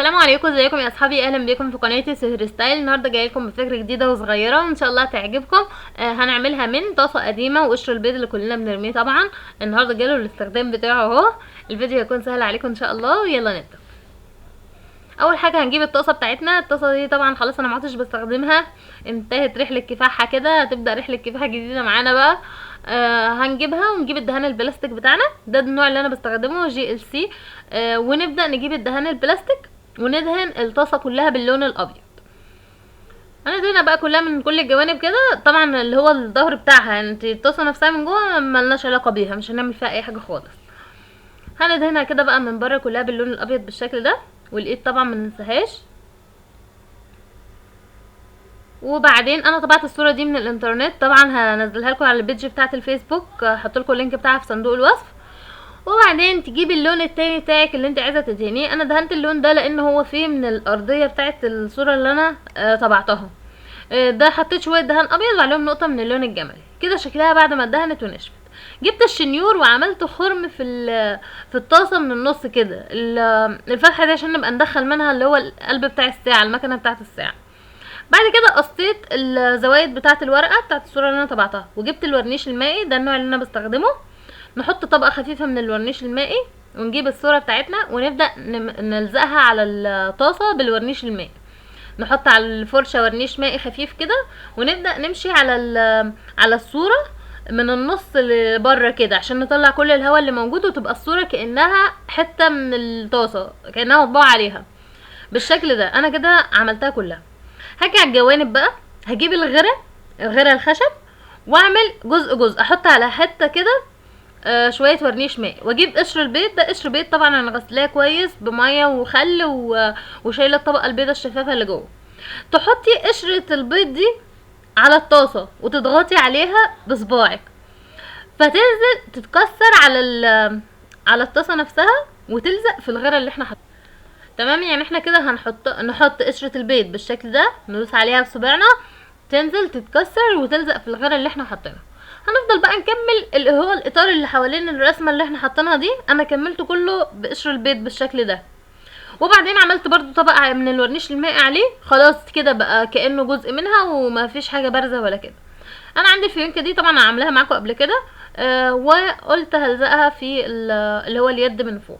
السلام عليكم، ازيكم يا اصحابي؟ اهلا بكم في قناتي سهر ستايل. النهارده جاي لكم بفكره جديده وصغيره وان شاء الله تعجبكم. هنعملها من طاسه قديمه وقشر البيض اللي كلنا بنرميه طبعا. النهارده جاله الاستخدام بتاعه اهو. الفيديو هيكون سهل عليكم ان شاء الله، ويلا نبدا. اول حاجه هنجيب الطاسه بتاعتنا. الطاسه دي طبعا خلاص انا ما عدتش بستخدمها، انتهت رحله كفاحها كده، هتبدا رحله كفاح جديده معانا بقى. هنجيبها ونجيب الدهان البلاستيك بتاعنا، ده النوع اللي انا بستخدمه GLC. ونبدا نجيب الدهان البلاستيك وندهن الطاسه كلها باللون الابيض. هندهنها بقى كلها من كل الجوانب كده، طبعا اللي هو الظهر بتاعها، يعني انت الطاسه نفسها من جوه ملناش علاقه بيها، مش هنعمل فيها اي حاجه خالص. هندهنها كده بقى من بره كلها باللون الابيض بالشكل ده، والايد طبعا ما ننساهاش. وبعدين انا طبعت الصوره دي من الانترنت، طبعا هنزلها لكم على البيج بتاعه الفيسبوك، هحط لكم اللينك بتاعها في صندوق الوصف. وبعدين تجيبي اللون التاني بتاعك اللي انت عايزه تدهنيه. انا دهنت اللون ده لان هو فيه من الارضيه بتاعه الصوره اللي انا طبعتها. ده حطيت شويه دهان ابيض وعليهم نقطه من اللون الجملي كده، شكلها بعد ما اتدهنت ونشفت. جبت الشنيور وعملت خرم في الطاسه من النص كده، الفتحه دي عشان نبقى ندخل منها اللي هو القلب بتاع الساعه، المكنه بتاعه الساعه. بعد كده قصيت الزوايد بتاعه الورقه بتاعه الصوره اللي انا طبعتها، وجبت الورنيش المائي، ده النوع اللي انا بستخدمه. نحط طبقه خفيفه من الورنيش المائي، ونجيب الصوره بتاعتنا ونبدا نلزقها على الطاسه بالورنيش المائي. نحط على الفرشه ورنيش مائي خفيف كده، ونبدا نمشي على الصوره من النص لبره كده، عشان نطلع كل الهواء اللي موجود، وتبقى الصوره كانها حته من الطاسه، كانها مطبوع عليها بالشكل ده. انا كده عملتها كلها. هاجي على الجوانب بقى، هجيب الغيره الخشب، واعمل جزء جزء، احط على حته كده شويه ورنيش مائي، واجيب قشر البيض. ده قشر بيض طبعا انا غسلاه كويس بميه وخل وشايله الطبقه البيضه الشفافه اللي جوه. تحطي قشره البيض دي على الطاسه وتضغطي عليها بصباعك، فتنزل تتكسر على الطاسه نفسها، وتلزق في الغيره اللي احنا حاطينها. تمام، يعني احنا كده نحط قشره البيض بالشكل ده، ندوس عليها بصبعنا، تنزل تتكسر وتلزق في الغيره اللي احنا حاطينها. هنفضل بقى نكمل اللي هو الاطار اللي حوالين الرسمه اللي احنا حاطينها دي. انا كملته كله بقشر البيض بالشكل ده، وبعدين عملت برضو طبقه من الورنيش المائي عليه. خلاص كده بقى كانه جزء منها وما فيش حاجه بارزه ولا كده. انا عندي الفيونكه دي طبعا انا عاملاها معاكم قبل كده، وقلت هلزقها في اللي هو اليد من فوق.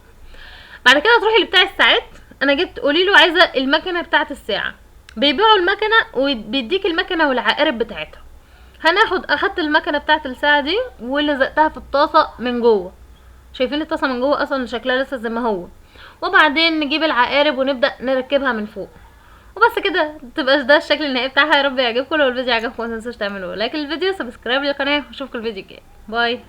بعد كده تروحي لبتاع الساعات. انا جبت، قولي له عايزه المكنه بتاعه الساعه، بيبيعوا المكنه وبيديك المكنه والعقارب بتاعتها. اخدت المكنه بتاعه الساعه دي ولزقتها في الطاسه من جوه. شايفين الطاسه من جوه اصلا شكلها لسه زي ما هو. وبعدين نجيب العقارب ونبدا نركبها من فوق، وبس كده تبقى ده الشكل النهائي بتاعها. يا رب يعجبكم. لو الفيديو عجبكم ما تنسوش تعملوا لايك للفيديو، سبسكرايب للقناه، واشوفكم الفيديو الجاي. باي.